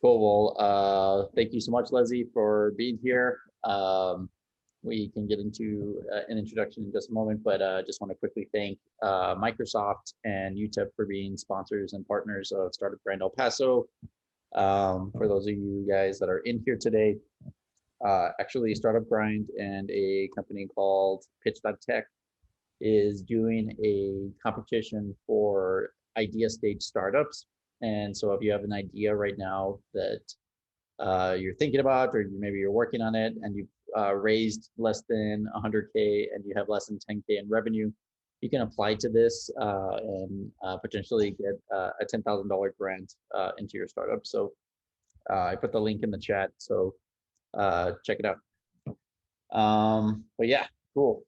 Cool. Well, thank you so much, Leslie, for being here. We can get into an introduction in just a moment, but just want to quickly thank Microsoft and UTEP for being sponsors and partners of Startup Grind El Paso. For those of you guys that are in here today, actually Startup Grind and a company called Pitch.tech is doing a competition for idea stage startups. And so if you have an idea right now that you're thinking about, or maybe you're working on it and you've raised less than 100K and you have less than 10K in revenue, you can apply to this and potentially get a $10,000 grant into your startup. So I put the link in the chat, so check it out. But yeah, cool.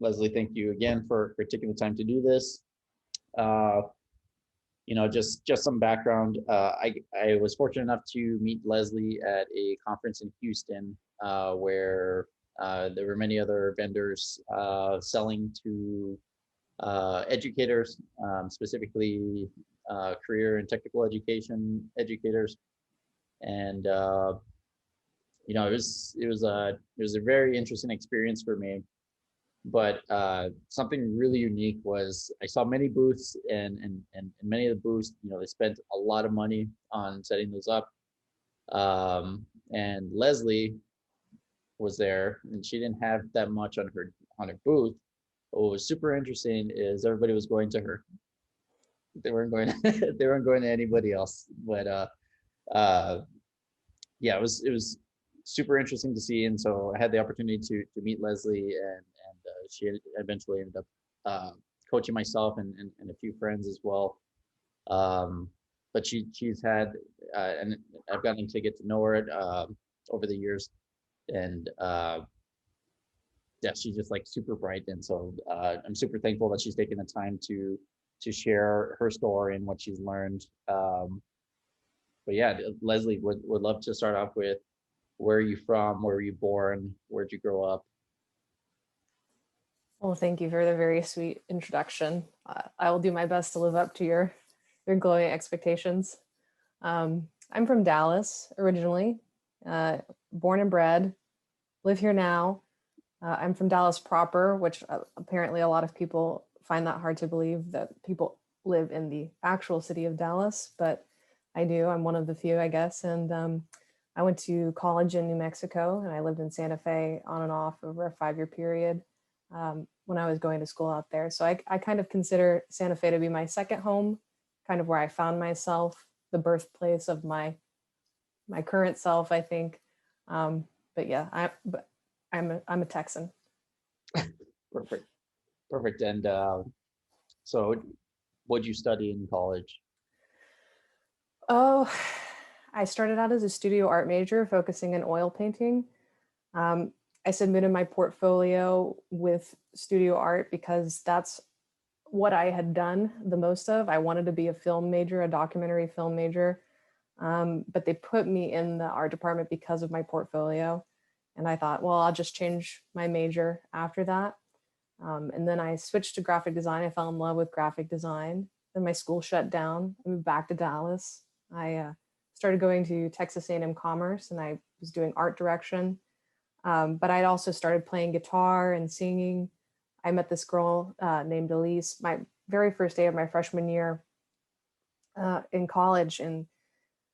Leslie, thank you again for taking the time to do this. Just some background. I was fortunate enough to meet Leslie at a conference in Houston where there were many other vendors selling to educators, specifically career and technical education educators, and it was a very interesting experience for me. But something really unique was I saw many booths, and many of the booths, they spent a lot of money on setting those up. And Leslie was there, and she didn't have that much on her booth. But what was super interesting is everybody was going to her. They weren't going they weren't going to anybody else. But yeah, it was super interesting to see. And so I had the opportunity to meet Leslie, and she eventually ended up coaching myself and a few friends as well. But she's had, and I've gotten to get to know her over the years, and yeah, she's just like super bright. And so I'm super thankful that she's taken the time to share her story and what she's learned. But yeah, Leslie, would love to start off with, where are you from? Where were you born? Where'd you grow up? Well, thank you for the very sweet introduction. I will do my best to live up to your glowing expectations. I'm from Dallas originally, born and bred, live here now. I'm from Dallas proper, which apparently a lot of people find that hard to believe, that people live in the actual city of Dallas, but I do. I'm one of the few, I guess. And I went to college in New Mexico, and I lived in Santa Fe on and off over a 5-year period when I was going to school out there. So I kind of consider Santa Fe to be my second home, kind of where I found myself, the birthplace of my current self, I think. But yeah, I'm a Texan. Perfect. And so what'd you study in college? Oh, I started out as a studio art major focusing in oil painting. I submitted my portfolio with studio art because that's what I had done the most of. I wanted to be a film major, a documentary film major, but they put me in the art department because of my portfolio. And I thought, well, I'll just change my major after that. And then I switched to graphic design. I fell in love with graphic design. Then my school shut down. I moved back to Dallas. I started going to Texas A&M Commerce, and I was doing art direction. But I'd also started playing guitar and singing. I met this girl named Elise my very first day of my freshman year in college, and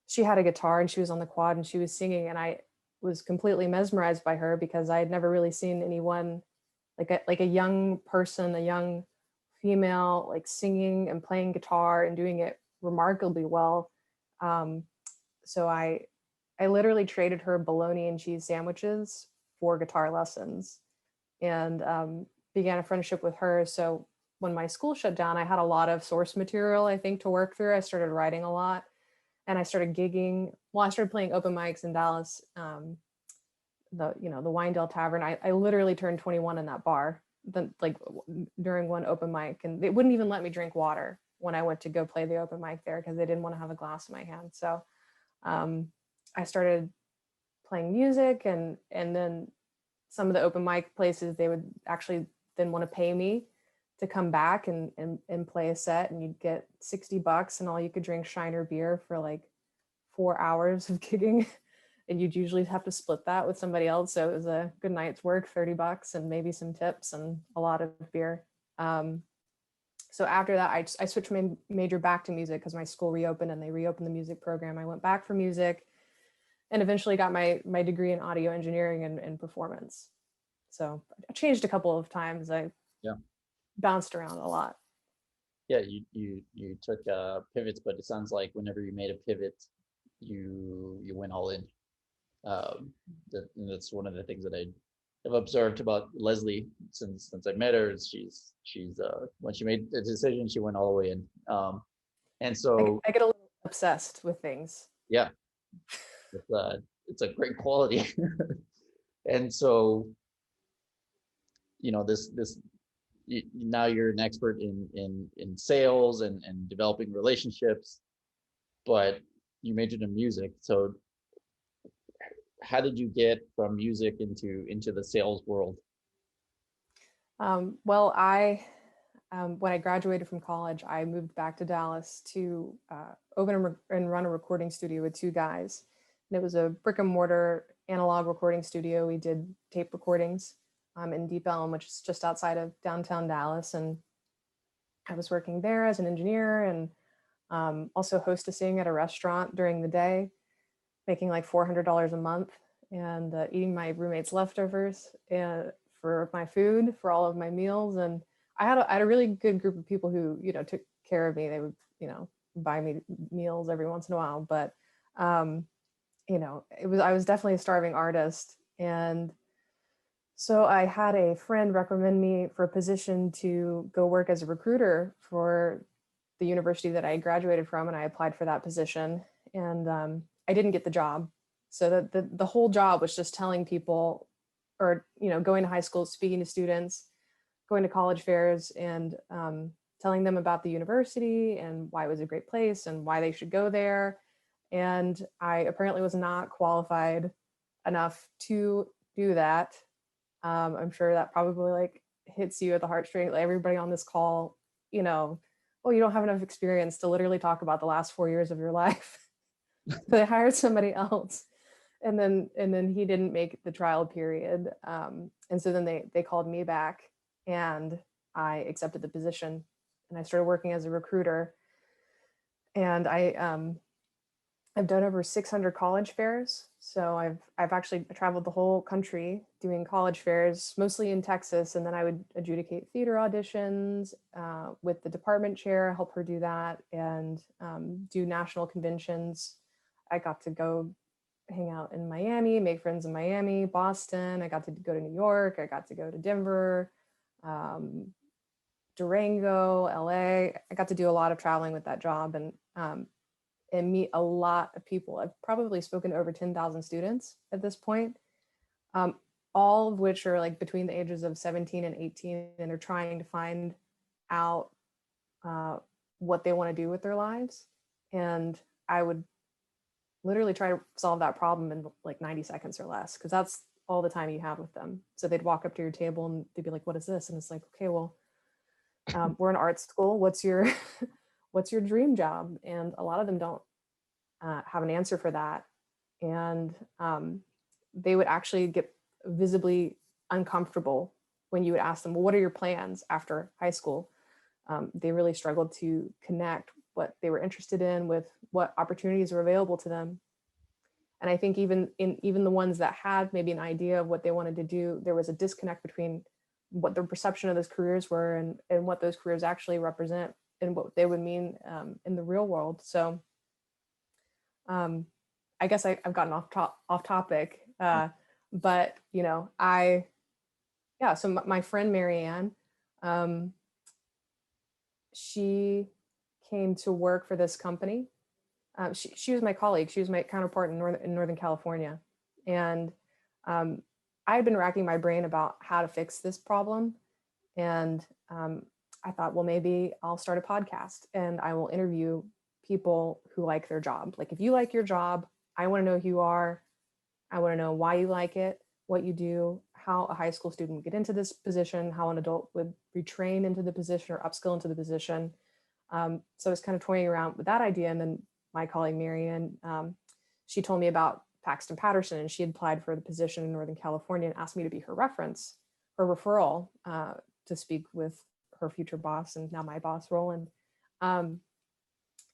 she had a guitar and she was on the quad and she was singing, and I was completely mesmerized by her because I had never really seen anyone like a young person, a young female, like singing and playing guitar and doing it remarkably well. So I literally traded her bologna and cheese sandwiches for guitar lessons, and began a friendship with her. So when my school shut down, I had a lot of source material, I think, to work through. I started writing a lot, and I started gigging. Well, I started playing open mics in Dallas, the Wyandotte Tavern. I literally turned 21 in that bar, during one open mic, and they wouldn't even let me drink water when I went to go play the open mic there because they didn't want to have a glass in my hand. So I started playing music, and then some of the open mic places, they would actually then want to pay me to come back and play a set, and you'd get $60 and all you could drink Shiner beer for like 4 hours of gigging, and you'd usually have to split that with somebody else. So it was a good night's work, $30 and maybe some tips and a lot of beer. So after that, I switched my major back to music because my school reopened and they reopened the music program. I went back for music and eventually got my degree in audio engineering and performance. So I changed a couple of times. I Yeah. bounced around a lot. Yeah, you took pivots, but it sounds like whenever you made a pivot, you went all in. That's one of the things that I have observed about Leslie since I met her. Is she's when she made the decision, she went all the way in. And so I get a little obsessed with things. yeah, it's a great quality. And so this now you're an expert in sales and developing relationships, but you majored in music. So how did you get from music into the sales world? Well, when I graduated from college, I moved back to Dallas to open and run a recording studio with two guys. And it was a brick and mortar analog recording studio. We did tape recordings in Deep Elm, which is just outside of downtown Dallas. And I was working there as an engineer and also hostessing at a restaurant during the day, making like $400 a month and eating my roommate's leftovers and for my food, for all of my meals. And I had a really good group of people who, took care of me. They would, buy me meals every once in a while, but, I was definitely a starving artist. And so I had a friend recommend me for a position to go work as a recruiter for the university that I graduated from. And I applied for that position and I didn't get the job. So the whole job was just telling people or, going to high school, speaking to students, going to college fairs and telling them about the university and why it was a great place and why they should go there. And I apparently was not qualified enough to do that. I'm sure that probably like hits you at the heartstring. Like everybody on this call, oh, you don't have enough experience to literally talk about the last 4 years of your life. So they hired somebody else. And then he didn't make the trial period. And so then they called me back and I accepted the position and I started working as a recruiter. And I've done over 600 college fairs. So I've actually traveled the whole country doing college fairs, mostly in Texas. And then I would adjudicate theater auditions with the department chair, help her do that, and do national conventions. I got to go hang out in Miami, make friends in Miami, Boston. I got to go to New York. I got to go to Denver, Durango, LA. I got to do a lot of traveling with that job and meet a lot of people. I've probably spoken to over 10,000 students at this point, all of which are like between the ages of 17 and 18, and they're trying to find out what they want to do with their lives. And I would literally try to solve that problem in like 90 seconds or less, because that's all the time you have with them. So they'd walk up to your table and they'd be like, what is this? And it's like, okay, well, we're an art school. What's your what's your dream job? And a lot of them don't have an answer for that. And they would actually get visibly uncomfortable when you would ask them, well, what are your plans after high school? They really struggled to connect what they were interested in with what opportunities are available to them. And I think even the ones that had maybe an idea of what they wanted to do, there was a disconnect between what their perception of those careers were and what those careers actually represent and what they would mean in the real world. So I guess I've gotten off topic, but so my friend Marianne, she came to work for this company. She was my colleague. She was my counterpart in Northern California. And I had been racking my brain about how to fix this problem. And I thought, well, maybe I'll start a podcast and I will interview people who like their job. Like if you like your job, I want to know who you are. I want to know why you like it, what you do, how a high school student would get into this position, how an adult would retrain into the position or upskill into the position. So I was kind of toying around with that idea. And then my colleague Marianne she told me about Paxton Patterson, and she had applied for the position in Northern California and asked me to be her reference, her referral, to speak with her future boss and now my boss, Roland. And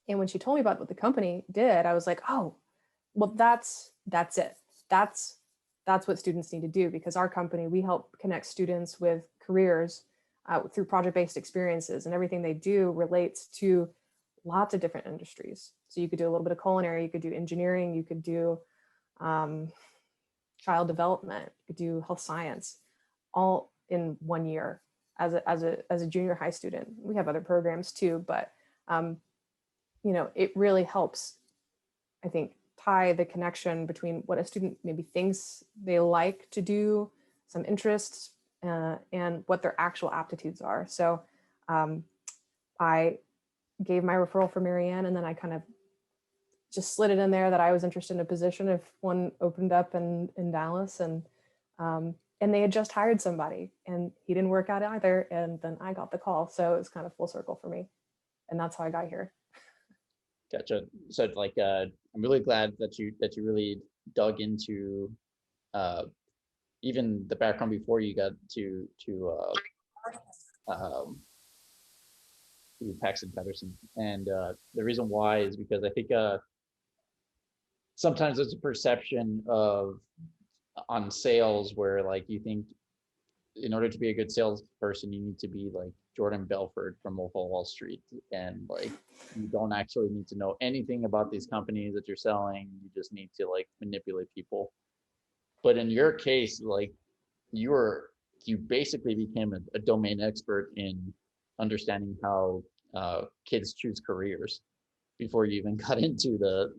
when she told me about what the company did, I was like, oh, well, that's it. That's what students need to do, because our company, we help connect students with careers through project-based experiences, and everything they do relates to lots of different industries. So you could do a little bit of culinary, you could do engineering, you could do child development, you could do health science, all in 1 year as a junior high student. We have other programs too, but it really helps, I think, tie the connection between what a student maybe thinks they like to do, some interests, and what their actual aptitudes are. So I gave my referral for Marianne, and then I kind of just slid it in there that I was interested in a position if one opened up in Dallas, and they had just hired somebody, and he didn't work out either, and then I got the call. So it was kind of full circle for me, and that's how I got here. Gotcha. So I'm really glad that you really dug into even the background before you got to Paxton Patterson. And the reason why is because I think sometimes there's a perception on sales where you think in order to be a good salesperson, you need to be like Jordan Belfort from Wolf of Wall Street, and you don't actually need to know anything about these companies that you're selling. You just need to manipulate people. But in your case, you basically became a domain expert in understanding how kids choose careers before you even got into the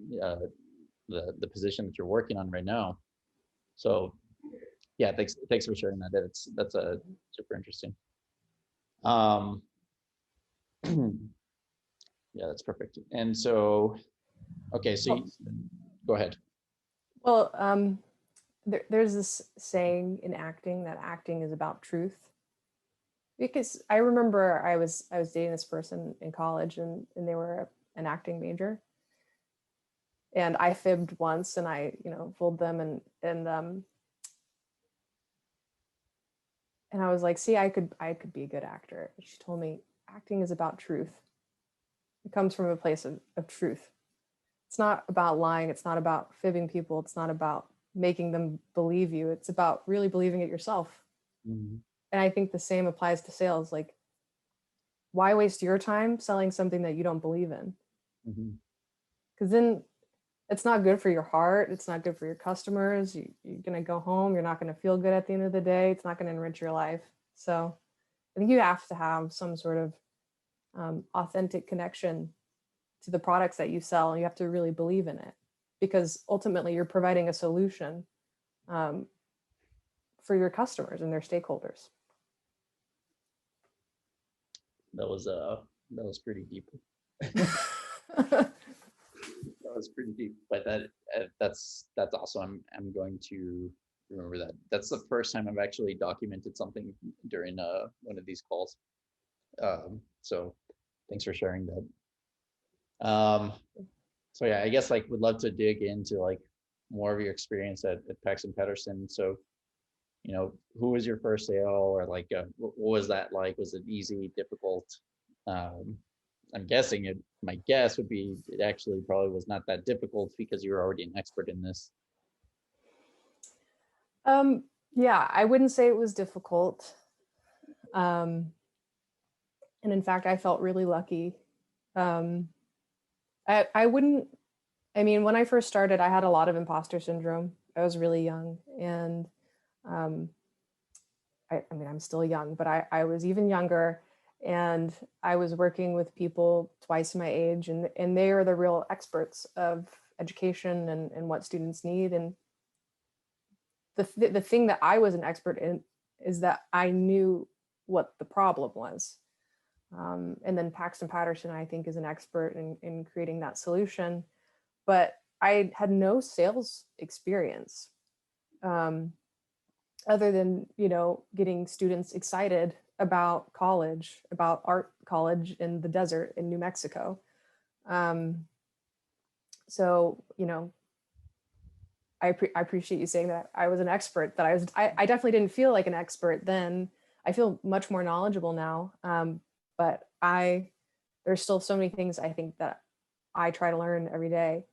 position that you're working on right now. So yeah, thanks for sharing that. That's a super interesting. Yeah, that's perfect. And so, okay, so go ahead. Well, there's this saying in acting that acting is about truth. Because I remember I was dating this person in college, and they were an acting major, and I fibbed once, and I fooled them, and I was like, see, I could be a good actor. She told me acting is about truth. It comes from a place of truth. It's not about lying. It's not about fibbing people. It's not about making them believe you. It's about really believing it yourself. Mm-hmm. And I think the same applies to sales. Like, why waste your time selling something that you don't believe in? Because then it's not good for your heart. It's not good for your customers. You're going to go home. You're not going to feel good at the end of the day. It's not going to enrich your life. So I think you have to have some sort of authentic connection to the products that you sell. And you have to really believe in it, because ultimately you're providing a solution for your customers and their stakeholders. That was pretty deep. That was pretty deep, but that's awesome. I'm going to remember that. That's the first time I've actually documented something during one of these calls. So thanks for sharing that. So yeah, I guess would love to dig into more of your experience at Paxton Patterson. So, who was your first sale, or what was that like? Was it easy, difficult? I'm guessing my guess would be it actually probably was not that difficult because you were already an expert in this. Yeah, I wouldn't say it was difficult. And in fact, I felt really lucky. I wouldn't, when I first started, I had a lot of imposter syndrome. I was really young, and I'm still young, but I was even younger, and I was working with people twice my age, and they are the real experts of education and what students need. And the thing that I was an expert in is that I knew what the problem was. And then Paxton Patterson, I think, is an expert in creating that solution. But I had no sales experience other than, getting students excited about college, about art college in the desert in New Mexico. So, I appreciate you saying that I was an expert, that I definitely didn't feel like an expert then. I feel much more knowledgeable now. But there's still so many things I think that I try to learn every day,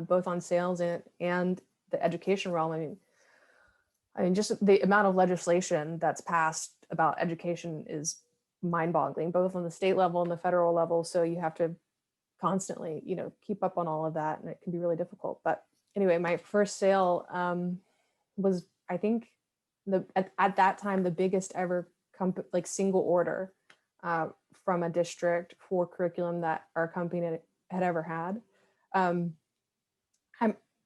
both on sales and the education realm. I mean, just the amount of legislation that's passed about education is mind-boggling, both on the state level and the federal level. So you have to constantly, keep up on all of that, and it can be really difficult. But anyway, my first sale was, I think, at that time the biggest ever single order from a district for curriculum that our company had ever had.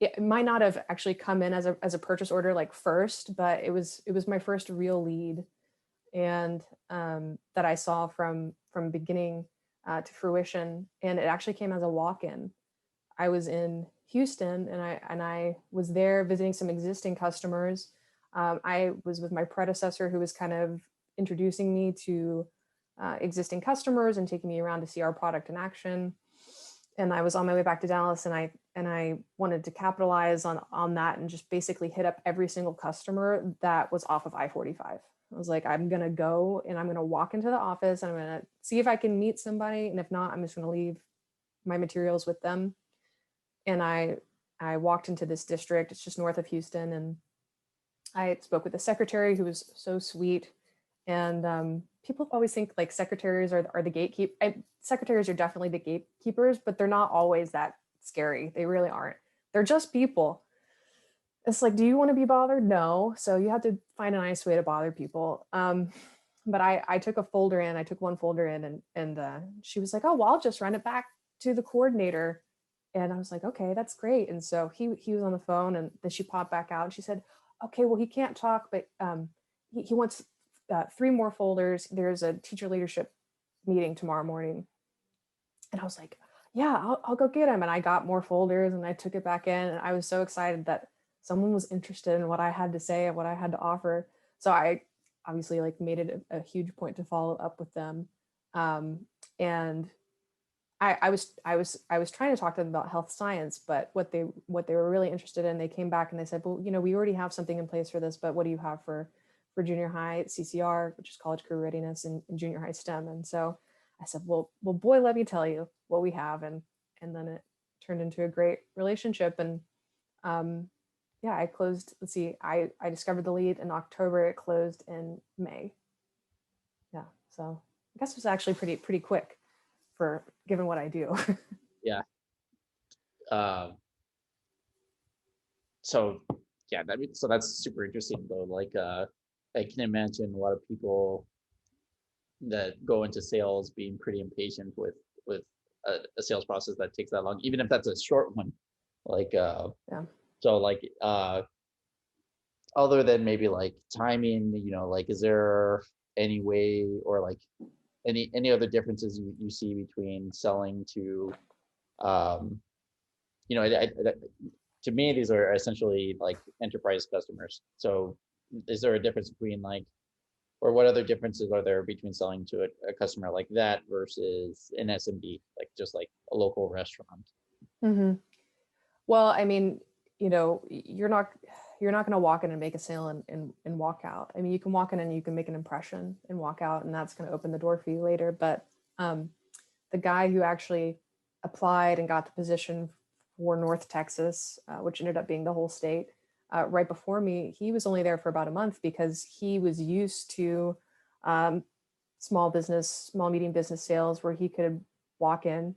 It might not have actually come in as a purchase order like first, but it was my first real lead, and that I saw from beginning to fruition. And it actually came as a walk-in. I was in Houston, and I was there visiting some existing customers. I was with my predecessor, who was kind of introducing me to existing customers and taking me around to see our product in action. And I was on my way back to Dallas, and I wanted to capitalize on that and just basically hit up every single customer that was off of I-45. I was like, I'm going to go and I'm going to walk into the office and I'm going to see if I can meet somebody. And if not, I'm just going to leave my materials with them. And I walked into this district. It's just north of Houston. And I spoke with the secretary, who was so sweet. And people always think like secretaries are the gatekeep. Secretaries are definitely the gatekeepers, but they're not always that scary. They really aren't. They're just people. It's like, do you want to be bothered? No. So you have to find a nice way to bother people. But I took a folder in. I took one folder in, and she was like, oh, well, I'll just run it back to the coordinator. And I was like, okay, that's great. And so he was on the phone, and then she popped back out and she said, okay, well, he can't talk, but he wants 3 more folders. There's a teacher leadership meeting tomorrow morning. And I was like, yeah, I'll go get him. And I got more folders and I took it back in. And I was so excited that someone was interested in what I had to say and what I had to offer. So I obviously made it a huge point to follow up with them. And I was trying to talk to them about health science, but what they were really interested in, they came back and they said, well, we already have something in place for this, but what do you have for junior high CCR, which is college career readiness, and junior high STEM? And so I said, well, boy, let me tell you what we have. And then it turned into a great relationship. And yeah, I closed, let's see, I discovered the lead in October. It closed in May. Yeah. So I guess it was actually pretty quick for given what I do. Yeah. So yeah, so that's super interesting though. I can imagine a lot of people that go into sales being pretty impatient with a sales process that takes that long, even if that's a short one. Yeah. So other than maybe timing, is there any way or any other differences you see between selling to, to me, these are essentially enterprise customers. So is there a difference between or what other differences are there between selling to a customer like that versus an SMB, just a local restaurant? Mm-hmm. Well, I mean, you're not going to walk in and make a sale and walk out. I mean, you can walk in and you can make an impression and walk out, and that's going to open the door for you later. But the guy who actually applied and got the position for North Texas, which ended up being the whole state, right before me, he was only there for about a month because he was used to small medium business sales where he could walk in,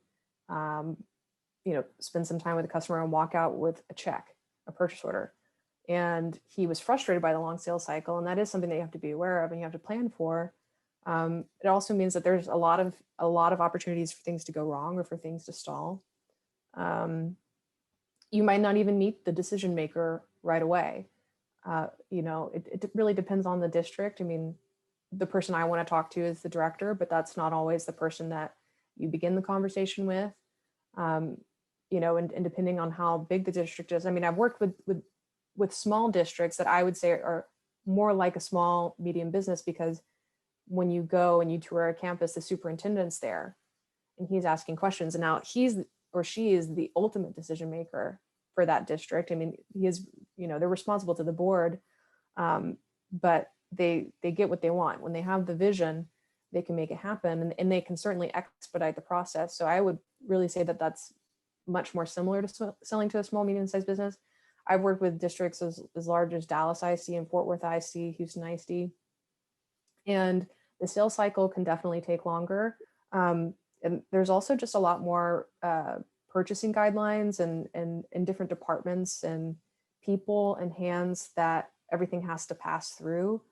spend some time with the customer and walk out with a check, a purchase order. And he was frustrated by the long sales cycle. And that is something that you have to be aware of and you have to plan for. It also means that there's a lot of opportunities for things to go wrong or for things to stall. You might not even meet the decision maker right away. It really depends on the district. I mean, the person I want to talk to is the director, but that's not always the person that you begin the conversation with. And depending on how big the district is. I mean, I've worked with small districts that I would say are more like a small medium business, because when you go and you tour a campus, the superintendent's there and he's asking questions, and now he's or she is the ultimate decision maker. for that district. I mean, he is, they're responsible to the board, but they get what they want. When they have the vision, they can make it happen, and they can certainly expedite the process. So I would really say that that's much more similar to selling to a small, medium-sized business. I've worked with districts as large as Dallas IC and Fort Worth IC, Houston IC, and the sales cycle can definitely take longer. And there's also just a lot more purchasing guidelines and different departments and people and hands that everything has to pass through.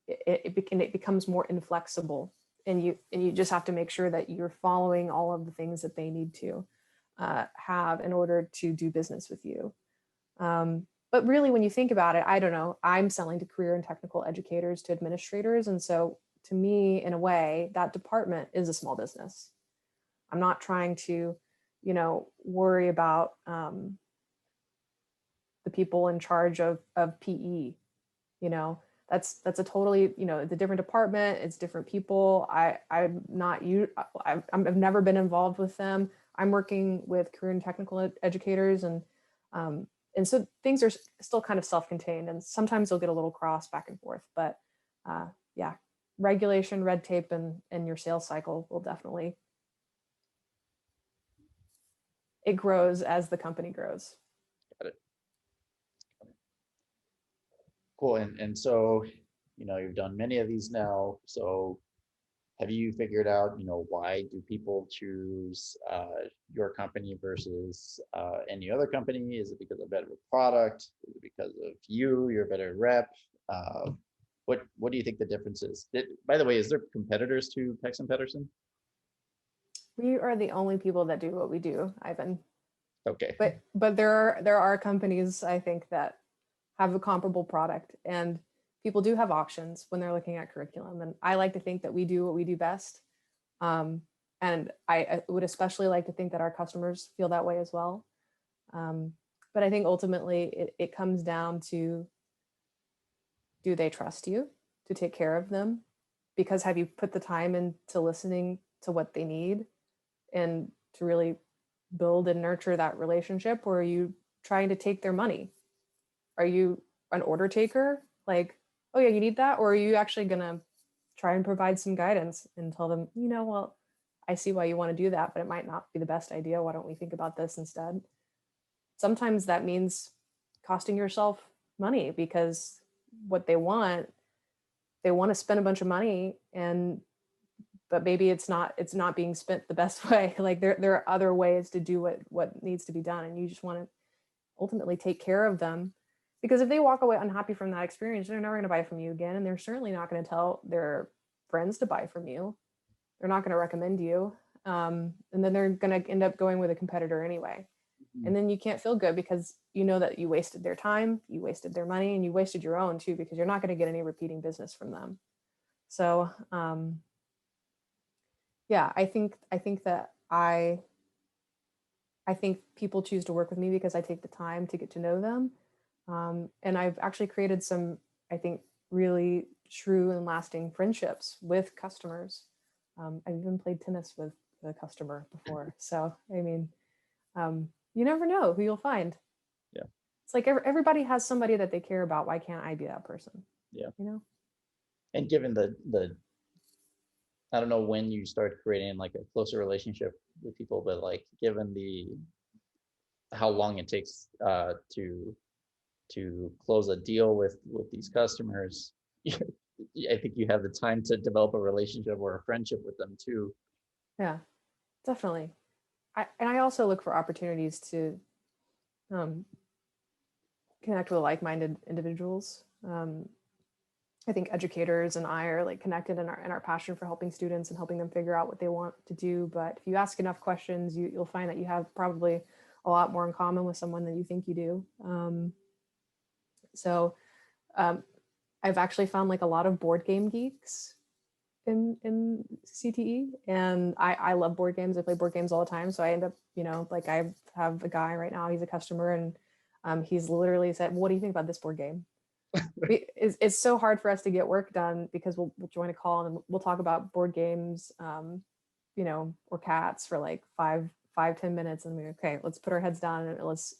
It becomes more inflexible, and you just have to make sure that you're following all of the things that they need to have in order to do business with you. But really, when you think about it, I don't know, I'm selling to career and technical educators, to administrators. And so to me, in a way, that department is a small business. I'm not trying to, worry about the people in charge of PE. That's a totally, it's a different department. It's different people. I've never been involved with them. I'm working with career and technical educators, and so things are still kind of self-contained, and sometimes you'll get a little cross back and forth, but yeah, regulation, red tape, and your sales cycle will definitely, it grows as the company grows. Got it. Cool. And so, you've done many of these now. So have you figured out, why do people choose your company versus any other company? Is it because of better product? Is it because of you're a better rep? What do you think the difference is? By the way, is there competitors to Pex & Pedersen? We are the only people that do what we do, Ivan. Okay. But there are companies, I think, that have a comparable product, and people do have options when they're looking at curriculum. And I like to think that we do what we do best. And I would especially like to think that our customers feel that way as well. But I think ultimately it comes down to, do they trust you to take care of them? Because have you put the time into listening to what they need and to really build and nurture that relationship? Or are you trying to take their money? Are you an order taker? Like, oh yeah, you need that? Or are you actually gonna try and provide some guidance and tell them, well, I see why you want to do that, but it might not be the best idea. Why don't we think about this instead? Sometimes that means costing yourself money, because what they want to spend a bunch of money, but maybe it's not being spent the best way. Like there are other ways to do what needs to be done, and you just want to ultimately take care of them. Because if they walk away unhappy from that experience, they're never going to buy from you again. And they're certainly not going to tell their friends to buy from you. They're not going to recommend you. And then they're going to end up going with a competitor anyway. Mm-hmm. And then you can't feel good, because you know that you wasted their time, you wasted their money, and you wasted your own too, because you're not going to get any repeating business from them. So yeah, I think people choose to work with me because I take the time to get to know them. And I've actually created some, I think, really true and lasting friendships with customers. I've even played tennis with a customer before. So, I mean, you never know who you'll find. Yeah. It's like everybody has somebody that they care about. Why can't I be that person? Yeah. And given the I don't know when you start creating like a closer relationship with people, but like given how long it takes to close a deal with these customers, I think you have the time to develop a relationship or a friendship with them too. Yeah, definitely. I also look for opportunities to connect with like-minded individuals. I think educators and I are like connected in our passion for helping students and helping them figure out what they want to do. But if you ask enough questions, you'll find that you have probably a lot more in common with someone than you think you do. So I've actually found like a lot of board game geeks in CTE, and I love board games. I play board games all the time. So I end up, like I have a guy right now, he's a customer, and he's literally said, what do you think about this board game? It's so hard for us to get work done, because we'll join a call and we'll talk about board games, or cats for like 5-10 minutes and we're okay, let's put our heads down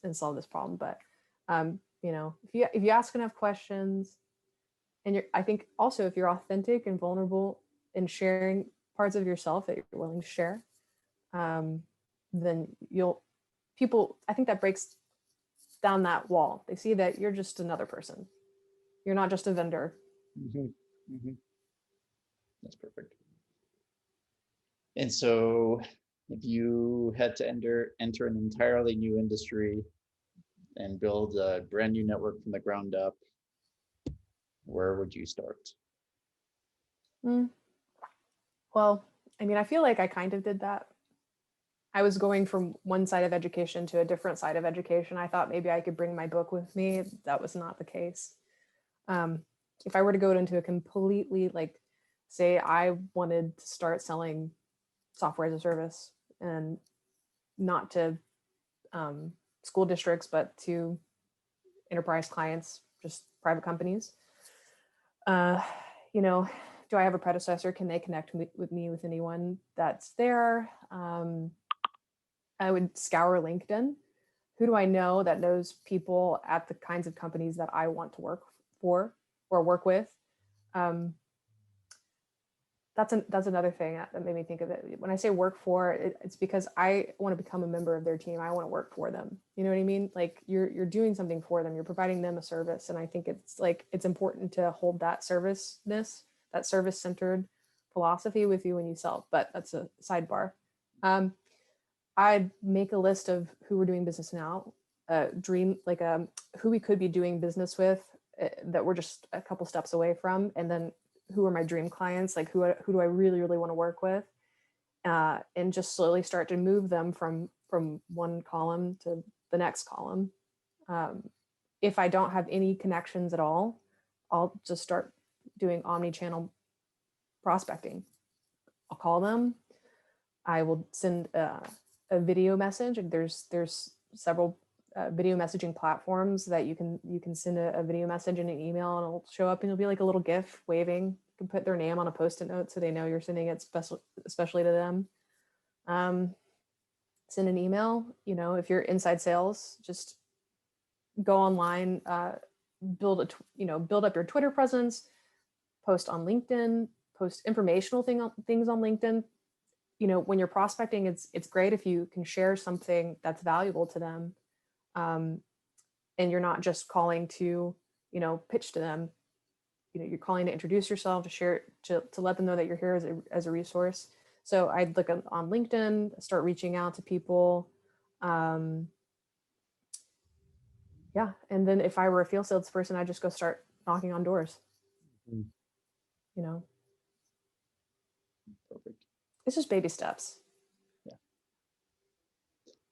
and solve this problem. But you know, if you ask enough questions, and I think also if you're authentic and vulnerable in sharing parts of yourself that you're willing to share, then I think that breaks down that wall. They see that you're just another person. You're not just a vendor. That's perfect. And so if you had to enter an entirely new industry and build a brand new network from the ground up, where would you start? Well, I mean, I feel like I kind of did that. I was going from one side of education to a different side of education. I thought maybe I could bring my book with me. That was not the case. If I were to go into a completely, like, say I wanted to start selling software as a service, and not to school districts, but to enterprise clients, just private companies. You know, do I have a predecessor? Can they connect with me with anyone that's there? I would scour LinkedIn. Who do I know that knows people at the kinds of companies that I want to work for or work with? That's another thing that made me think of it. When I say work for, it's because I want to become a member of their team. I want to work for them. You know what I mean? Like you're doing something for them. You're providing them a service, and I think it's important to hold that service-centered philosophy with you when you sell. But that's a sidebar. I'd make a list of who we're doing business now, who we could be doing business with that we're just a couple steps away from, and then who are my dream clients, like who do I really, really want to work with, and just slowly start to move them from one column to the next column. If I don't have any connections at all, I'll just start doing omni-channel prospecting. I'll call them. I will send a video message. There's several video messaging platforms that you can send a video message in an email, and it'll show up and it'll be like a little GIF waving. You can put their name on a Post-it note so they know you're sending it especially to them. Send an email. You know, if you're inside sales, just go online, build up your Twitter presence, post on LinkedIn, post informational things on LinkedIn. You know, when you're prospecting, it's great if you can share something that's valuable to them. And you're not just calling to, pitch to them. You know, you're calling to introduce yourself, to share, to let them know that you're here as a resource. So I'd look on LinkedIn, start reaching out to people. And then if I were a field salesperson, I'd just go start knocking on doors. Perfect. It's just baby steps. Yeah.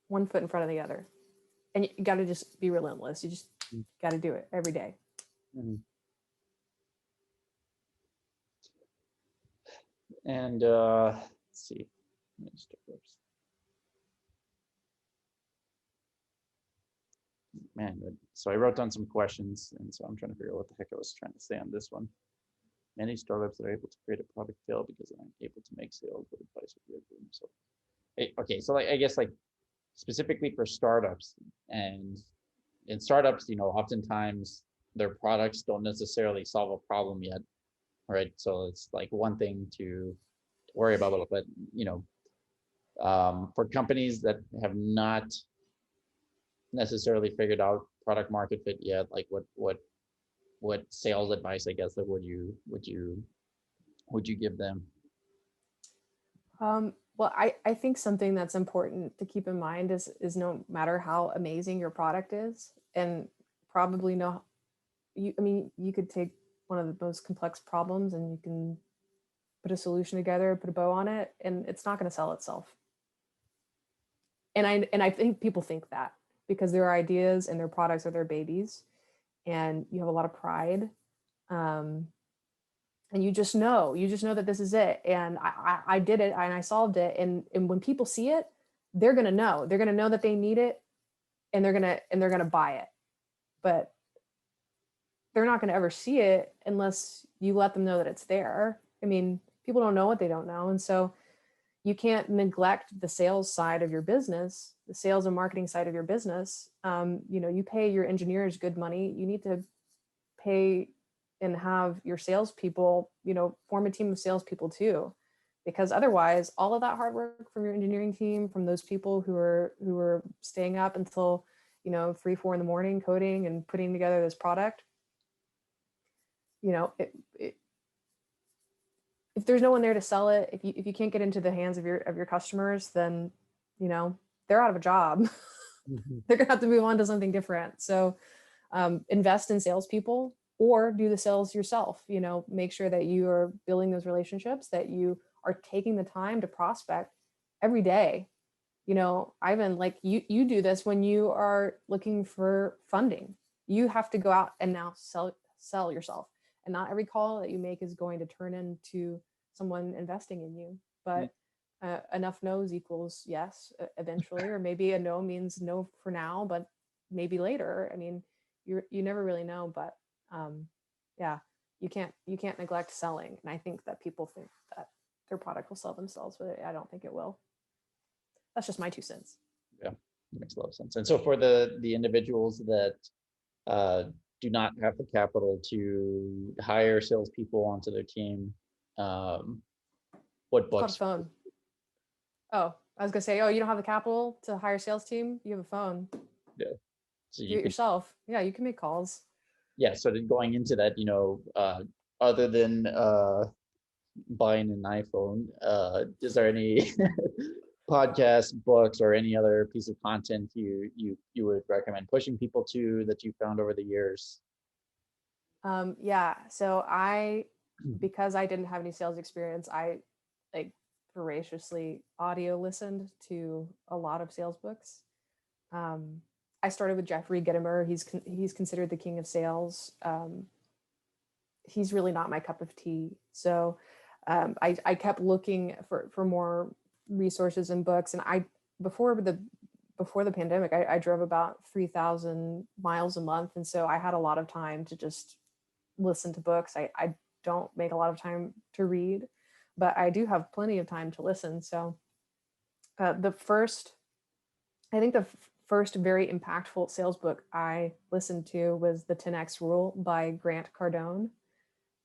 One foot in front of the other. And you got to just be relentless. You just got to do it every day. And let's see. Man, so I wrote down some questions, and so I'm trying to figure out what the heck I was trying to say on this one. Many startups that are able to create a product fail because they aren't able to make sales. What advice would you give them? So, okay, so I guess specifically for startups, and in startups, oftentimes their products don't necessarily solve a problem yet, right? So it's like one thing to worry about, but for companies that have not necessarily figured out product market fit yet, like what sales advice, I guess, that would you give them? Well, I think something that's important to keep in mind is no matter how amazing your product is, and probably you could take one of the most complex problems and you can put a solution together, put a bow on it, and it's not going to sell itself. And I think people think that because their ideas and their products are their babies, and you have a lot of pride. And you just know that this is it. And I did it and I solved it. And when people see it, they're going to know that they need it, and they're going to buy it. But they're not going to ever see it unless you let them know that it's there. I mean, people don't know what they don't know. And so, you can't neglect the sales side of your business, the sales and marketing side of your business. You pay your engineers good money. You need to pay and have your salespeople, form a team of salespeople too, because otherwise, all of that hard work from your engineering team, from those people who are staying up until 3, 4 in the morning coding and putting together this product, if there's no one there to sell it, if you can't get into the hands of your customers, then they're out of a job. They're gonna have to move on to something different. So invest in salespeople or do the sales yourself. Make sure that you are building those relationships, that you are taking the time to prospect every day. Ivan, like you do this when you are looking for funding. You have to go out and now sell yourself. And not every call that you make is going to turn into someone investing in you. But enough no's equals yes eventually, or maybe a no means no for now, but maybe later. I mean, you never really know. But yeah, you can't neglect selling. And I think that people think that their product will sell themselves, but I don't think it will. That's just my 2 cents. Yeah, makes a lot of sense. And so for the individuals that do not have the capital to hire salespeople onto their team, what books? Phone. Oh, I was gonna say, you don't have the capital to hire a sales team. You have a phone. Yeah. So do it yourself. Yeah, you can make calls. Yeah. So then going into that, other than buying an iPhone, is there any podcasts, books, or any other piece of content you would recommend pushing people to that you found over the years? Yeah. So because I didn't have any sales experience, I like voraciously audio listened to a lot of sales books. I started with Jeffrey Gitomer. He's considered the king of sales. He's really not my cup of tea. So I kept looking for more resources and books. And before the pandemic, I drove about 3,000 miles a month. And so I had a lot of time to just listen to books. I don't make a lot of time to read, but I do have plenty of time to listen. So the first very impactful sales book I listened to was The 10X Rule by Grant Cardone.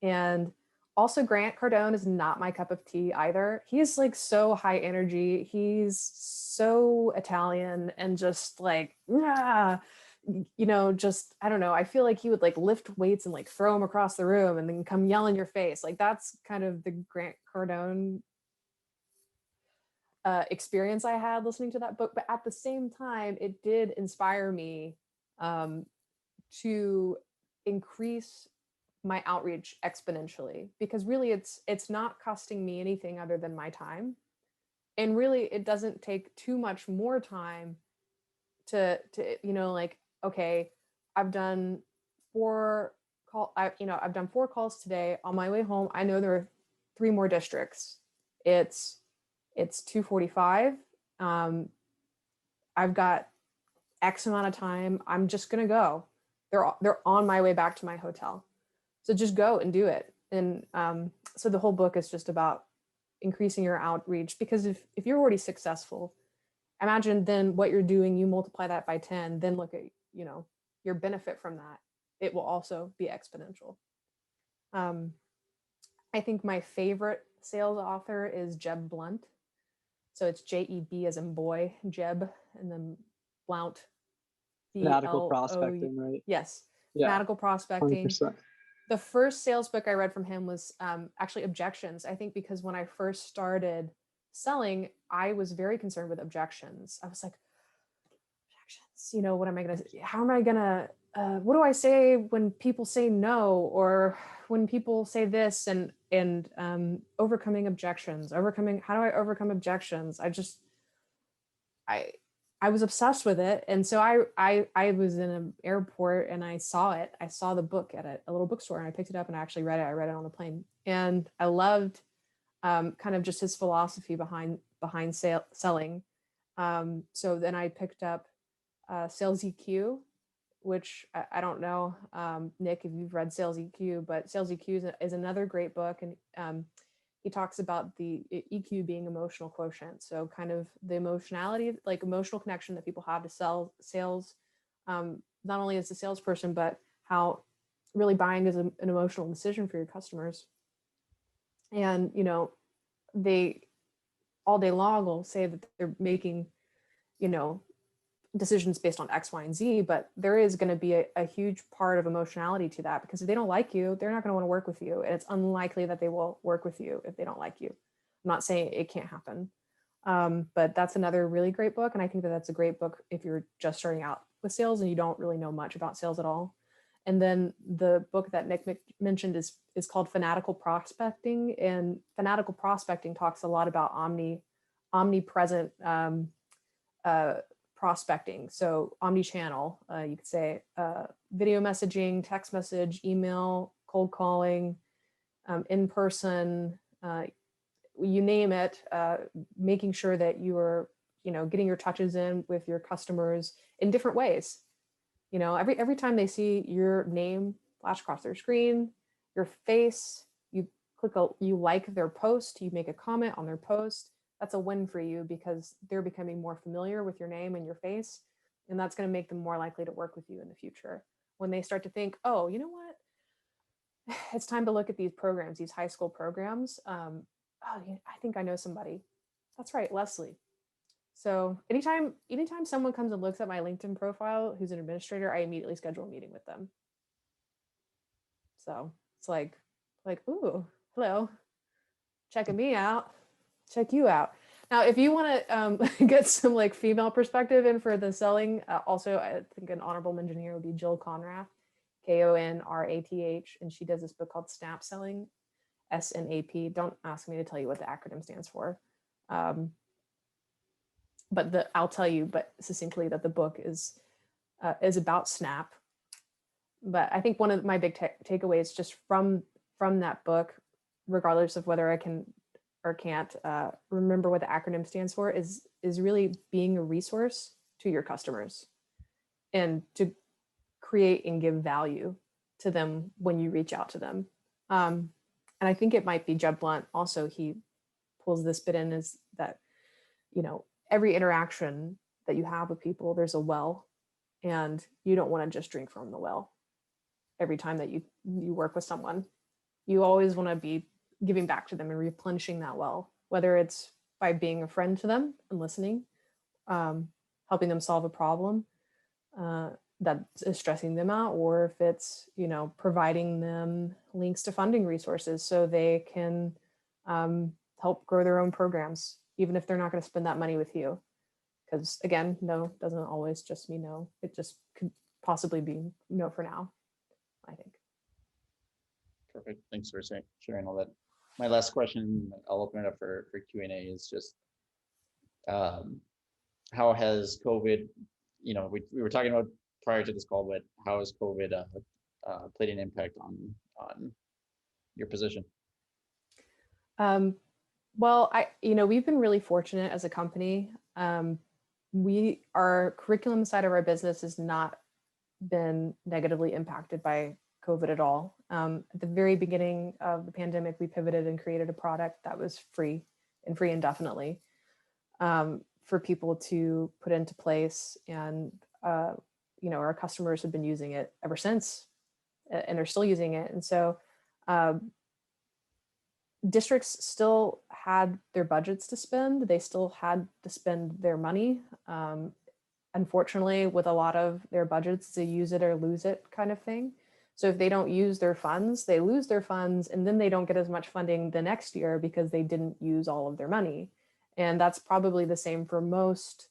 And also Grant Cardone is not my cup of tea either. He's like so high energy. He's so Italian and just like, just, I don't know. I feel like he would like lift weights and like throw them across the room and then come yell in your face. Like that's kind of the Grant Cardone experience I had listening to that book. But at the same time, it did inspire me to increase my outreach exponentially, because really it's not costing me anything other than my time. And really it doesn't take too much more time to like, okay, I've done 4 I've done 4 calls today. On my way home, I know there are 3 more districts. It's 2:45. I've got X amount of time. I'm just gonna go. They're on my way back to my hotel. So just go and do it. And so the whole book is just about increasing your outreach, because if you're already successful, imagine then what you're doing, you multiply that by 10, then look at, your benefit from that. It will also be exponential. I think my favorite sales author is Jeb Blunt. So it's Jeb as in boy, Jeb, and then Blount. Fanatical Prospecting, right? Yes. Yeah. Fanatical Prospecting. 100%. The first sales book I read from him was actually Objections. I think because when I first started selling, I was very concerned with objections. I was like, objections, what am I going to, how am I going to, what do I say when people say no, or when people say this, and overcoming objections, how do I overcome objections? I was obsessed with it. And so I was in an airport and I saw the book at a little bookstore, and I picked it up and I actually read it. I read it on the plane, and I loved kind of just his philosophy behind selling. So then I picked up Sales EQ, which I don't know, Nick, if you've read Sales EQ, but Sales EQ is another great book. And he talks about the EQ being emotional quotient. So kind of the emotionality, like emotional connection that people have to sales, not only as a salesperson, but how really buying is an emotional decision for your customers. And, you know, they all day long will say that they're making, you know, decisions based on X, Y, and Z, but there is going to be a huge part of emotionality to that, because if they don't like you, they're not going to want to work with you. And it's unlikely that they will work with you if they don't like you. I'm not saying it can't happen. But that's another really great book. And I think that that's a great book if you're just starting out with sales and you don't really know much about sales at all. And then the book that Nick mentioned is called Fanatical Prospecting. And Fanatical Prospecting talks a lot about omnipresent prospecting. So omni-channel, you could say video messaging, text message, email, cold calling, in person, you name it, making sure that you are, you know, getting your touches in with your customers in different ways. You know, every time they see your name flash across their screen, your face, you you like their post, you make a comment on their post, that's a win for you, because they're becoming more familiar with your name and your face. And that's going to make them more likely to work with you in the future. When they start to think, oh, you know what? It's time to look at these programs, these high school programs. Oh, yeah, I think I know somebody. That's right, Leslie. So anytime someone comes and looks at my LinkedIn profile who's an administrator, I immediately schedule a meeting with them. So it's like, ooh, hello, checking me out, check you out. Now, if you want to get some like female perspective in for the selling, also I think an honorable mention here would be Jill Conrath, Konrath, and she does this book called Snap Selling, SNAP. Don't ask me to tell you what the acronym stands for. But I'll tell you, but succinctly, that the book is about Snap. But I think one of my big takeaways just from that book, regardless of whether I can or can't remember what the acronym stands for, is really being a resource to your customers and to create and give value to them when you reach out to them. And I think it might be Jeb Blunt also, he pulls this bit in, is that, you know, every interaction that you have with people, there's a well, and you don't want to just drink from the well every time that you work with someone. You always want to be giving back to them and replenishing that well, whether it's by being a friend to them and listening, helping them solve a problem that is stressing them out, or if it's, you know, providing them links to funding resources so they can help grow their own programs, even if they're not going to spend that money with you. Because again, no doesn't always just mean no. It just could possibly be no for now, I think. Perfect. Thanks for sharing all that. My last question, I'll open it up for Q&A, is just how has COVID, you know, we were talking about prior to this call, but how has COVID played an impact on your position? Well, we've been really fortunate as a company. Our curriculum side of our business has not been negatively impacted by COVID at all. At the very beginning of the pandemic, we pivoted and created a product that was free indefinitely for people to put into place. And, our customers have been using it ever since, and they're still using it. And so districts still had their budgets to spend. They still had to spend their money. Unfortunately, with a lot of their budgets, they use it or lose it kind of thing. So if they don't use their funds, they lose their funds, and then they don't get as much funding the next year because they didn't use all of their money. And that's probably the same for most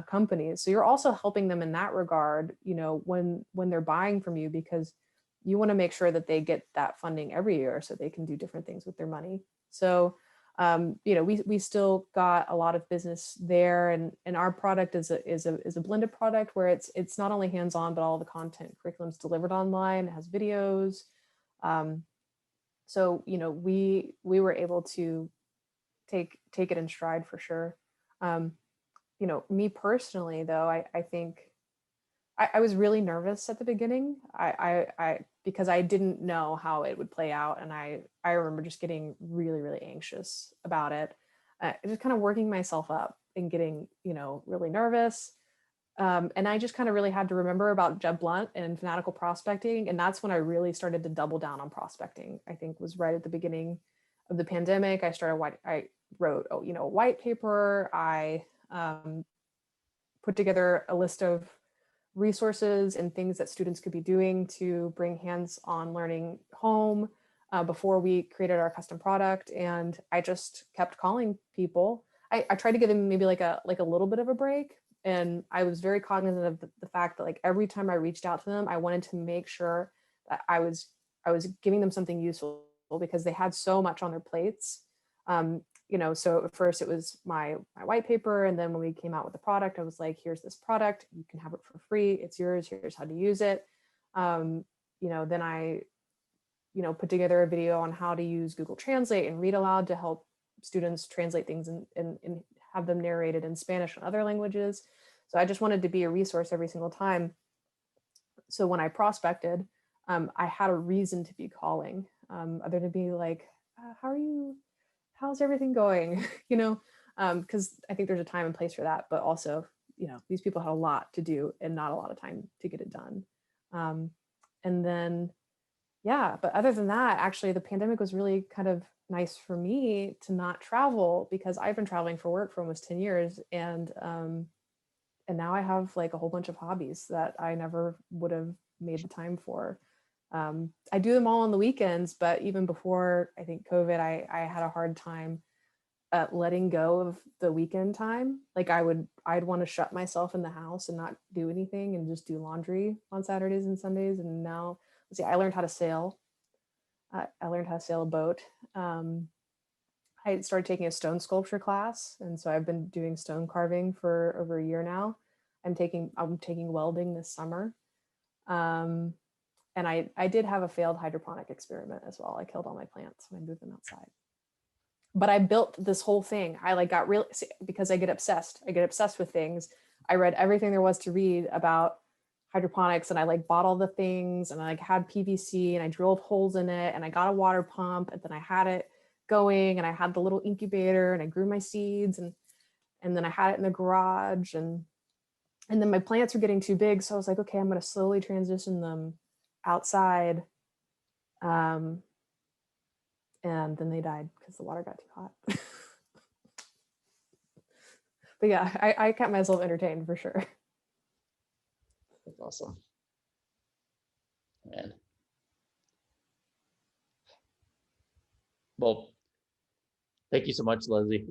companies. So you're also helping them in that regard, when they're buying from you, because you want to make sure that they get that funding every year so they can do different things with their money. So we still got a lot of business there, and our product is a blended product where it's not only hands-on, but all the content curriculum's delivered online. It has videos. So we were able to take it in stride for sure. Me personally, though, I think I was really nervous at the beginning. because I didn't know how it would play out. And I remember just getting really, really anxious about it. Just kind of working myself up and getting, really nervous. And I just kind of really had to remember about Jeb Blunt and Fanatical Prospecting. And that's when I really started to double down on prospecting. I think was right at the beginning of the pandemic. I wrote, a white paper. I put together a list of resources and things that students could be doing to bring hands-on learning home before we created our custom product. And I just kept calling people. I tried to give them maybe like a little bit of a break. And I was very cognizant of the fact that like every time I reached out to them, I wanted to make sure that I was giving them something useful because they had so much on their plates. So at first it was my white paper. And then when we came out with the product, I was like, here's this product, you can have it for free. It's yours. Here's how to use it. Then I, put together a video on how to use Google Translate and Read Aloud to help students translate things and have them narrated in Spanish and other languages. So I just wanted to be a resource every single time. So when I prospected, I had a reason to be calling, other than be like, how are you? How's everything going? Because I think there's a time and place for that, but also, these people had a lot to do and not a lot of time to get it done. And then, but other than that, actually the pandemic was really kind of nice for me to not travel because I've been traveling for work for almost 10 years. And now I have like a whole bunch of hobbies that I never would have made the time for. I do them all on the weekends, but even before I think COVID, I had a hard time letting go of the weekend time. Like I'd want to shut myself in the house and not do anything and just do laundry on Saturdays and Sundays. And now, let's see, I learned how to sail. I learned how to sail a boat. I started taking a stone sculpture class, and so I've been doing stone carving for over a year now. I'm taking welding this summer. And I did have a failed hydroponic experiment as well. I killed all my plants when I moved them outside. But I built this whole thing. I like got really, because I get obsessed. I get obsessed with things. I read everything there was to read about hydroponics, and I like bought all the things, and I like had PVC, and I drilled holes in it, and I got a water pump, and then I had it going, and I had the little incubator, and I grew my seeds, and then I had it in the garage, and then my plants were getting too big. So I was like, okay, I'm going to slowly transition them outside. And then they died because the water got too hot. But yeah, I kept myself entertained for sure. That's awesome. Man. Well, thank you so much, Leslie.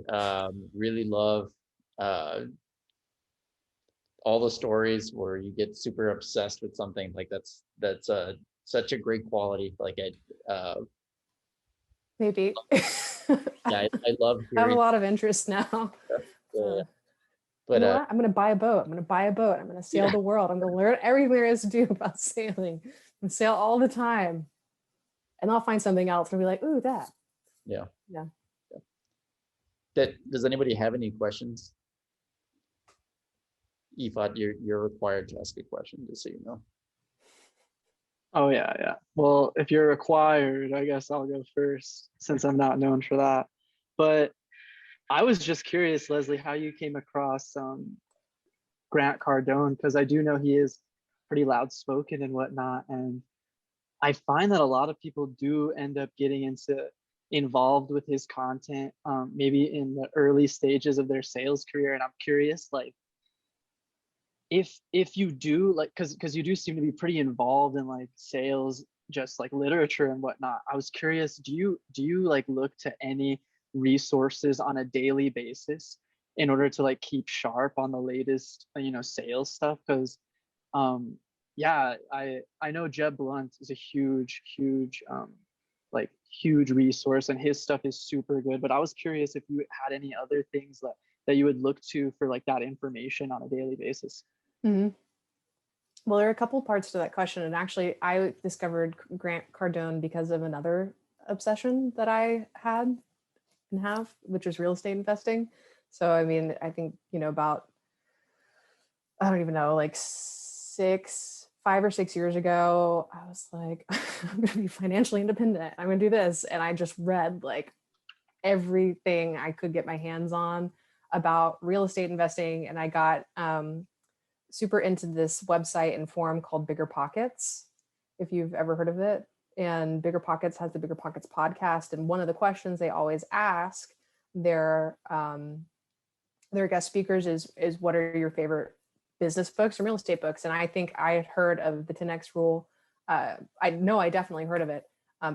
Really love all the stories where you get super obsessed with something. Like that's such a great quality. Like Maybe. I love I have a hearing. lot of interest now. Yeah. But you know what? I'm going to buy a boat. I'm going to sail the world. I'm going to learn everything there is to do about sailing and sail all the time. And I'll find something else and be like, ooh, that. Yeah. Yeah. Does anybody have any questions? Ifat, you're required to ask a question, just so you know. Oh yeah. Well, if you're required, I guess I'll go first since I'm not known for that. But I was just curious, Leslie, how you came across Grant Cardone, because I do know he is pretty loud spoken and whatnot. And I find that a lot of people do end up getting involved with his content, maybe in the early stages of their sales career. And I'm curious, like, if you do, like, because you do seem to be pretty involved in like sales, just like literature and whatnot. I was curious, do you like look to any resources on a daily basis in order to like keep sharp on the latest sales stuff? Because I know Jeb Blunt is a huge resource, and his stuff is super good. But I was curious if you had any other things that you would look to for like that information on a daily basis. Mm-hmm. Well, there are a couple parts to that question. And actually, I discovered Grant Cardone because of another obsession that I had and have, which is real estate investing. So, I mean, I think, about, I don't even know, like 5 or 6 years ago, I was like, I'm going to be financially independent. I'm going to do this. And I just read like everything I could get my hands on about real estate investing. And I got super into this website and forum called Bigger Pockets, if you've ever heard of it. And Bigger Pockets has the Bigger Pockets podcast. And one of the questions they always ask their guest speakers is what are your favorite business books and real estate books? And I think I had heard of the 10X rule. I know I definitely heard of it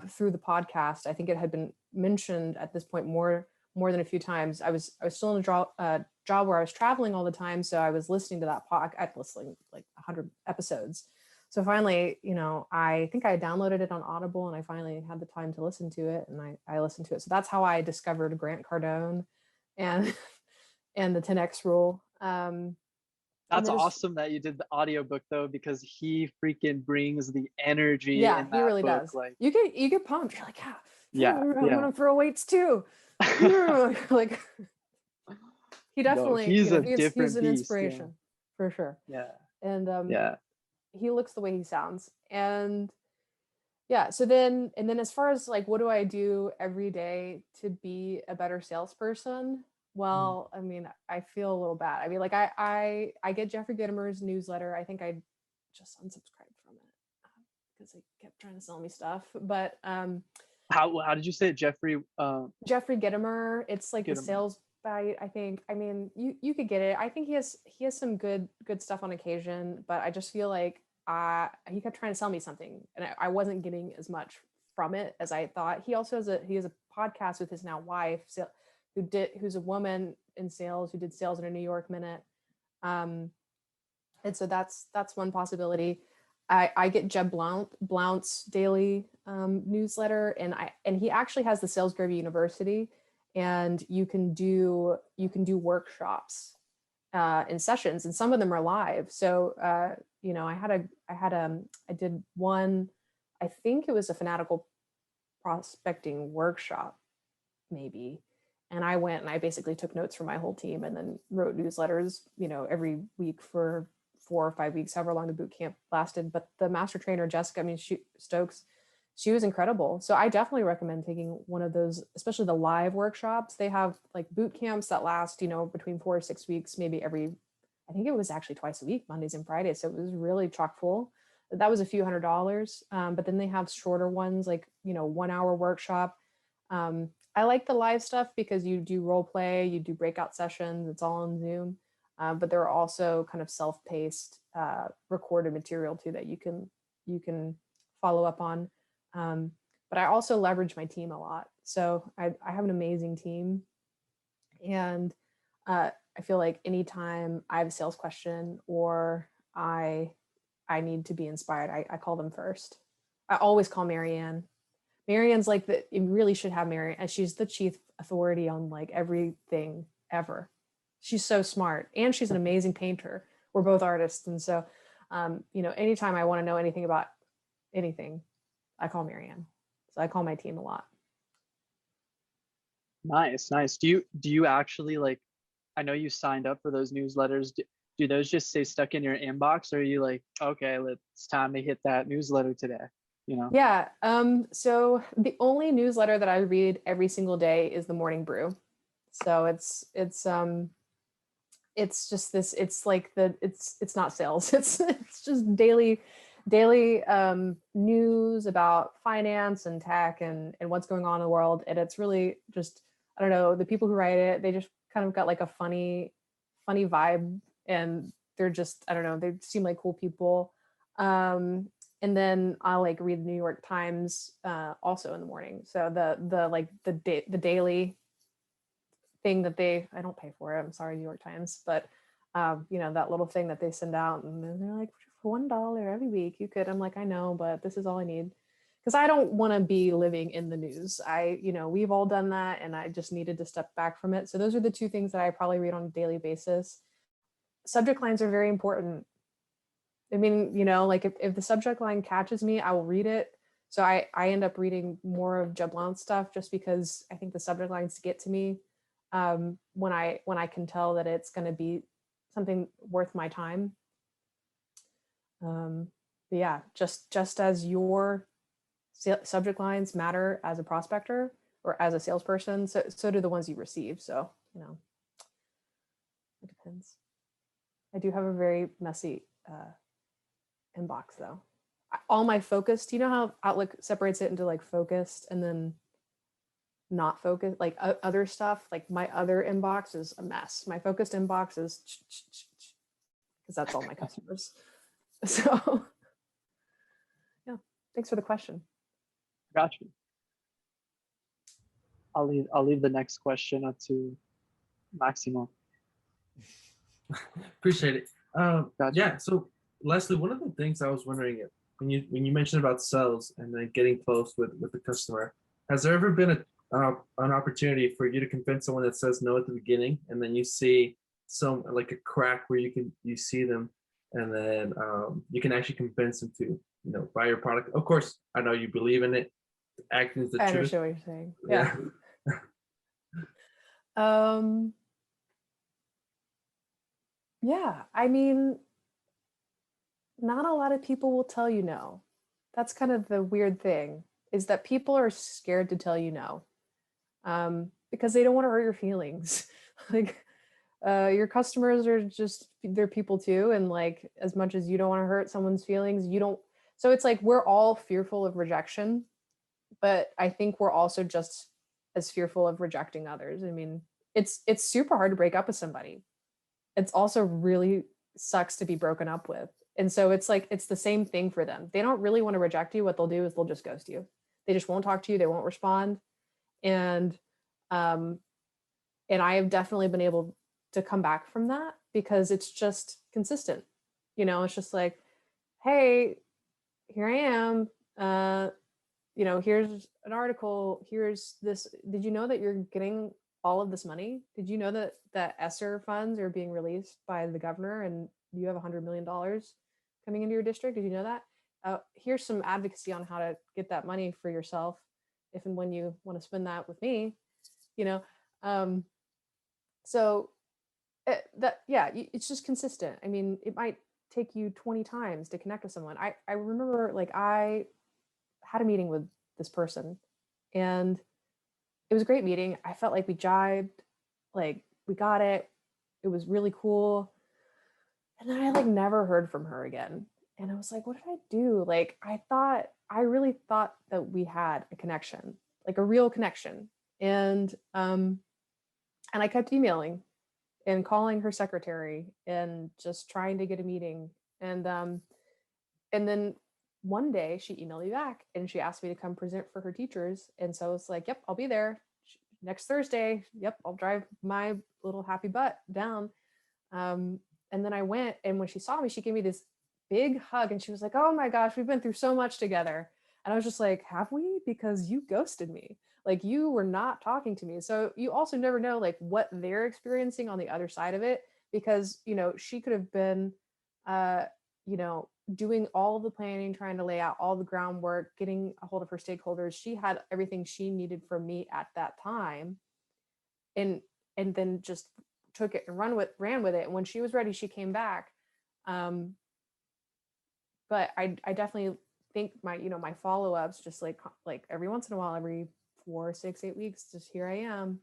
through the podcast. I think it had been mentioned at this point more than a few times. I was still in a job where I was traveling all the time, so I was listening to that podcast, listening like 100 episodes. So finally, I think I downloaded it on Audible, and I finally had the time to listen to it, and I listened to it. So that's how I discovered Grant Cardone and and the 10X rule. That's awesome that you did the audiobook though, because he freaking brings the energy Yeah, in that he really book. does. Like you get pumped. You're like, yeah, I'm gonna throw weights too. Like he definitely he's a he's different an beast, inspiration for sure. Yeah. And yeah. he looks the way he sounds. And yeah, so then as far as like what do I do every day to be a better salesperson? Well, I mean, I feel a little bad. I mean, like I get Jeffrey Gitomer's newsletter. I think I just unsubscribed from it because they kept trying to sell me stuff. But how did you say it, Jeffrey? Jeffrey Gitomer. It's like Gitomer. the sales bite, I think. I mean, you could get it. I think he has some good stuff on occasion, but I just feel like he kept trying to sell me something, and I wasn't getting as much from it as I thought. He also has a podcast with his now wife, who's a woman in sales who did sales in a New York Minute. And so that's one possibility. I get Jeb Blount's daily newsletter, and he actually has the Sales Gravy University, and you can do workshops in sessions, and some of them are live. So I did one, I think it was a Fanatical Prospecting workshop, maybe. And I went and I basically took notes from my whole team and then wrote newsletters, every week for 4 or 5 weeks, however long the boot camp lasted. But the master trainer, Jessica, Stokes, she was incredible. So I definitely recommend taking one of those, especially the live workshops. They have like boot camps that last, between 4 or 6 weeks, maybe I think it was actually twice a week, Mondays and Fridays. So it was really chock full. That was a few $100s. But then they have shorter ones, like, 1 hour workshop. I like the live stuff because you do role play, you do breakout sessions, it's all on Zoom. But there are also kind of self-paced recorded material too that you can follow up on. But I also leverage my team a lot. So I have an amazing team. And I feel like anytime I have a sales question or I need to be inspired, I call them first. I always call Marianne. Marianne's like you really should have Marianne, and she's the chief authority on like everything ever. She's so smart, and she's an amazing painter. We're both artists. And so, anytime I want to know anything about anything, I call Marianne. So I call my team a lot. Nice. Do you actually like, I know you signed up for those newsletters. Do those just stay stuck in your inbox, or are you like, okay, it's time to hit that newsletter today? Yeah. So the only newsletter that I read every single day is the Morning Brew. So it's just this, it's like it's not sales. It's just daily news about finance and tech and what's going on in the world. And it's really just, I don't know, the people who write it, they just kind of got like a funny vibe, and they're just, I don't know, they seem like cool people. And then I'll like read the New York Times also in the morning. So the daily thing that I don't pay for it. I'm sorry, New York Times, but that little thing that they send out, and they're like, for $1 every week you could. I'm like, I know, but this is all I need, because I don't want to be living in the news. We've all done that, and I just needed to step back from it. So those are the two things that I probably read on a daily basis. Subject lines are very important. I mean, like if the subject line catches me, I will read it. So I end up reading more of Jeb Blount's stuff just because I think the subject lines get to me when I can tell that it's going to be something worth my time. yeah, just as your subject lines matter as a prospector or as a salesperson, so do the ones you receive. So, it depends. I do have a very messy inbox though. All my focused, you know how Outlook separates it into like focused and then not focused, like other stuff, like my other inbox is a mess. My focused inbox is because that's all my customers. So yeah, thanks for the question. Got you. I'll leave the next question up to Maximo. Appreciate it. Gotcha. Yeah. So Leslie, one of the things I was wondering, when you mentioned about sales and then getting close with the customer, has there ever been an opportunity for you to convince someone that says no at the beginning, and then you see some like a crack where you see them, and then you can actually convince them to buy your product? Of course, I know you believe in it. Acting is the I truth. understand what you're saying. Yeah. Yeah, I mean, not a lot of people will tell you no. That's kind of the weird thing, is that people are scared to tell you no, because they don't want to hurt your feelings. Like, your customers are just, they're people too, and like, as much as you don't want to hurt someone's feelings, you don't. So it's like we're all fearful of rejection, but I think we're also just as fearful of rejecting others. I mean, it's super hard to break up with somebody. It's also really sucks to be broken up with. And so it's like, it's the same thing for them. They don't really want to reject you. What they'll do is they'll just ghost you. They just won't talk to you. They won't respond. And I have definitely been able to come back from that because it's just consistent. It's just like, hey, here I am. Here's an article. Here's this. Did you know that you're getting all of this money? Did you know that ESSER funds are being released by the governor and you have $100 million coming into your district? Did you know that? Here's some advocacy on how to get that money for yourself if and when you want to spend that with me. So it's just consistent. I mean, it might take you 20 times to connect with someone. I remember, like, I had a meeting with this person and it was a great meeting. I felt like we jived, like we got it. It was really cool. And then I like never heard from her again. And I was like, what did I do? Like, I really thought that we had a connection, like a real connection. And I kept emailing and calling her secretary and just trying to get a meeting. And then one day she emailed me back and she asked me to come present for her teachers. And so I was like, yep, I'll be there next Thursday. Yep, I'll drive my little happy butt down. And then I went, and when she saw me, she gave me this big hug and she was like, oh my gosh, we've been through so much together. And I was just like, have we? Because you ghosted me. Like, you were not talking to me. So you also never know like what they're experiencing on the other side of it, because, she could have been, doing all the planning, trying to lay out all the groundwork, getting a hold of her stakeholders. She had everything she needed from me at that time. And then just took it and ran with it. And when she was ready, she came back. But I definitely think my follow-ups, just like every once in a while, every 4, 6, 8 weeks, just here I am.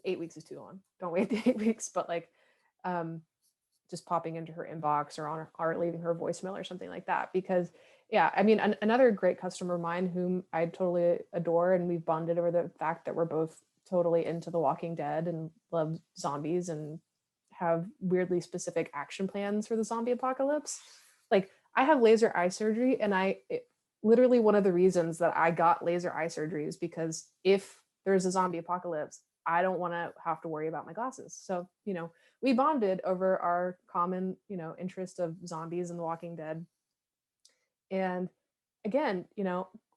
8 weeks is too long. Don't wait the 8 weeks, but like, just popping into her inbox or leaving her voicemail or something like that. Because yeah, I mean, another great customer of mine whom I totally adore, and we've bonded over the fact that we're both totally into The Walking Dead and love zombies and have weirdly specific action plans for the zombie apocalypse. Like, I have laser eye surgery, and literally one of the reasons that I got laser eye surgery is because if there's a zombie apocalypse, I don't want to have to worry about my glasses. So, we bonded over our common, interest of zombies and The Walking Dead. And again,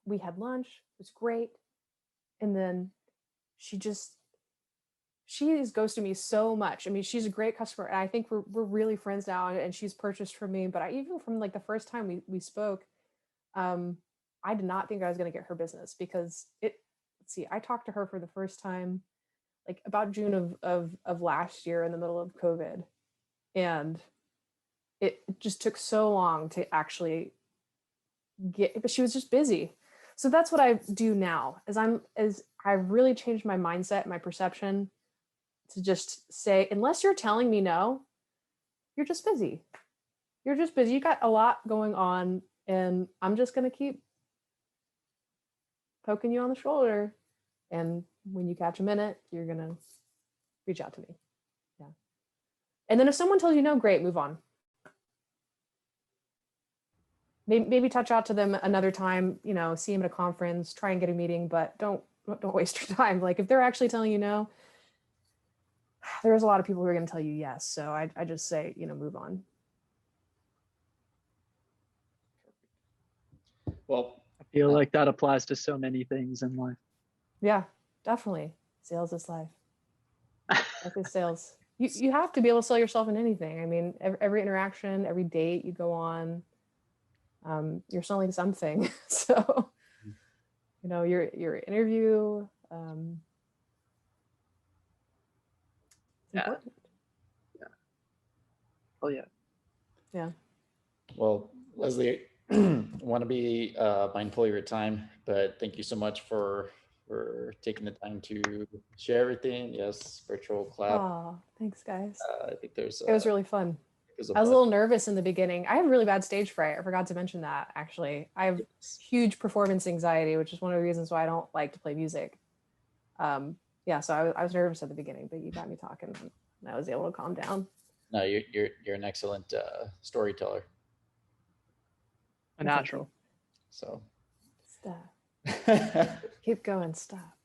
we had lunch, it was great. And then she is ghosting me so much. I mean, she's a great customer, and I think we're really friends now, and she's purchased from me. But even from like the first time we spoke, I did not think I was going to get her business, because let's see, I talked to her for the first time like about June of last year in the middle of COVID. And it just took so long to actually but she was just busy. So that's what I do now, I've really changed my mindset, my perception, to just say, unless you're telling me no, you're just busy. You're just busy. You got a lot going on, and I'm just going to keep poking you on the shoulder. And when you catch a minute, you're going to reach out to me. Yeah. And then if someone tells you no, great, move on. Maybe touch out to them another time, see them at a conference, try and get a meeting, but don't waste your time. Like if they're actually telling you no, there's a lot of people who are going to tell you yes. So I just say, move on. Well, I feel like that applies to so many things in life. Yeah, definitely. Sales is life. Life is sales. You have to be able to sell yourself in anything. I mean, every interaction, every date you go on, you're selling something. So, your interview, it's important. Yeah. Oh yeah. Yeah. Well, Leslie, I want to be mindful of your time, but thank you so much for taking the time to share everything. Yes, virtual clap. Oh, thanks, guys. I think it was really fun. I was a little nervous in the beginning. I have really bad stage fright. I forgot to mention that, actually. I have huge performance anxiety, which is one of the reasons why I don't like to play music. So I was nervous at the beginning, but you got me talking, and I was able to calm down. No, you're an excellent storyteller. A natural. So stop. Keep going. Stop.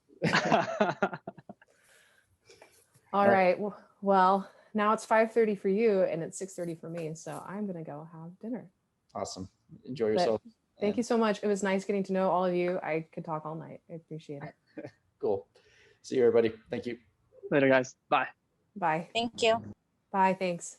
All right. Well, now it's 5:30 for you, and it's 6:30 for me. So I'm gonna go have dinner. Awesome. Enjoy yourself. Thank you so much. It was nice getting to know all of you. I could talk all night. I appreciate it. Cool. See you, everybody. Thank you. Later, guys. Bye. Bye. Thank you. Bye. Thanks.